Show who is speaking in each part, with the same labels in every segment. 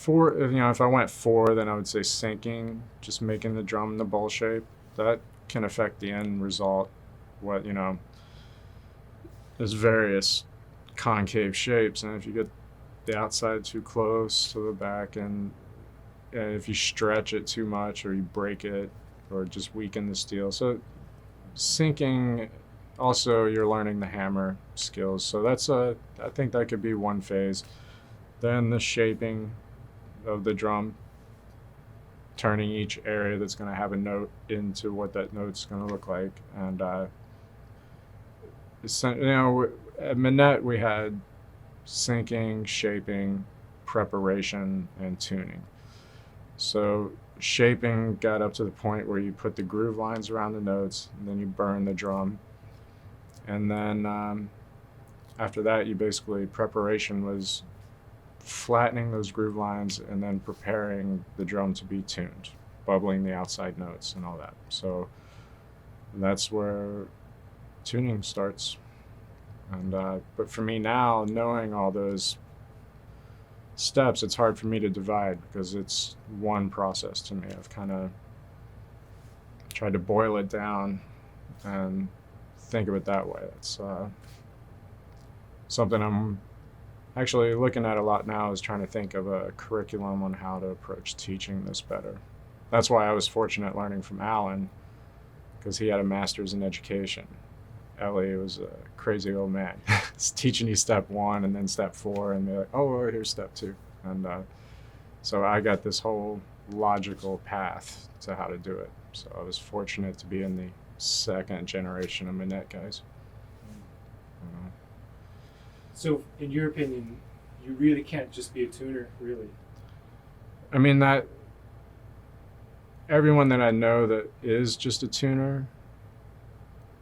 Speaker 1: four, if I went four, then I would say syncing, just making the drum the bowl shape. That can affect the end result. What, there's various concave shapes, and if you get the outside too close to the back, and if you stretch it too much or you break it or just weaken the steel. So syncing, also you're learning the hammer skills. So I think that could be one phase. Then the shaping of the drum, turning each area that's going to have a note into what that note's going to look like. And at Minette we had syncing, shaping, preparation, and tuning. So shaping got up to the point where you put the groove lines around the notes, and then you burn the drum. And then after that, preparation was flattening those groove lines and then preparing the drum to be tuned, bubbling the outside notes and all that. So that's where tuning starts. And but for me now, knowing all those steps, it's hard for me to divide because it's one process to me. I've kind of tried to boil it down and think of it that way. It's something I'm actually looking at a lot now, is trying to think of a curriculum on how to approach teaching this better. That's why I was fortunate learning from Alan, because he had a master's in education. Ellie was a crazy old man. He's teaching you step one and then step four, and they're like, oh, here's step two. And so I got this whole logical path to how to do it. So I was fortunate to be in the second generation of Minette guys.
Speaker 2: So, in your opinion, you really can't just be a tuner, really?
Speaker 1: I mean, that everyone that I know that is just a tuner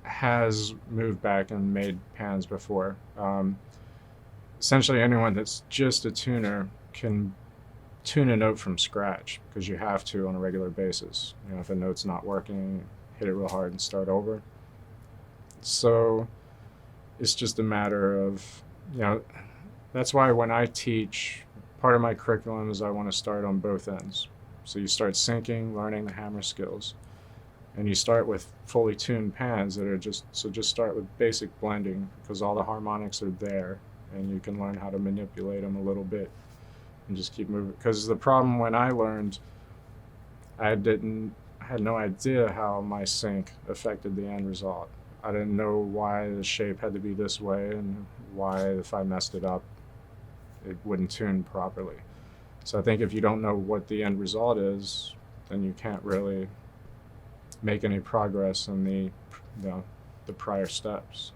Speaker 1: has moved back and made pans before. Essentially, anyone that's just a tuner can tune a note from scratch, because you have to on a regular basis. If a note's not working, hit it real hard and start over. So it's just a matter of, that's why when I teach, part of my curriculum is I want to start on both ends. So you start syncing, learning the hammer skills, and you start with fully tuned pans that are just start with basic blending, because all the harmonics are there and you can learn how to manipulate them a little bit and just keep moving. Because the problem when I learned, I had no idea how my sync affected the end result. I didn't know why the shape had to be this way and why if I messed it up, it wouldn't tune properly. So I think if you don't know what the end result is, then you can't really make any progress in the prior steps.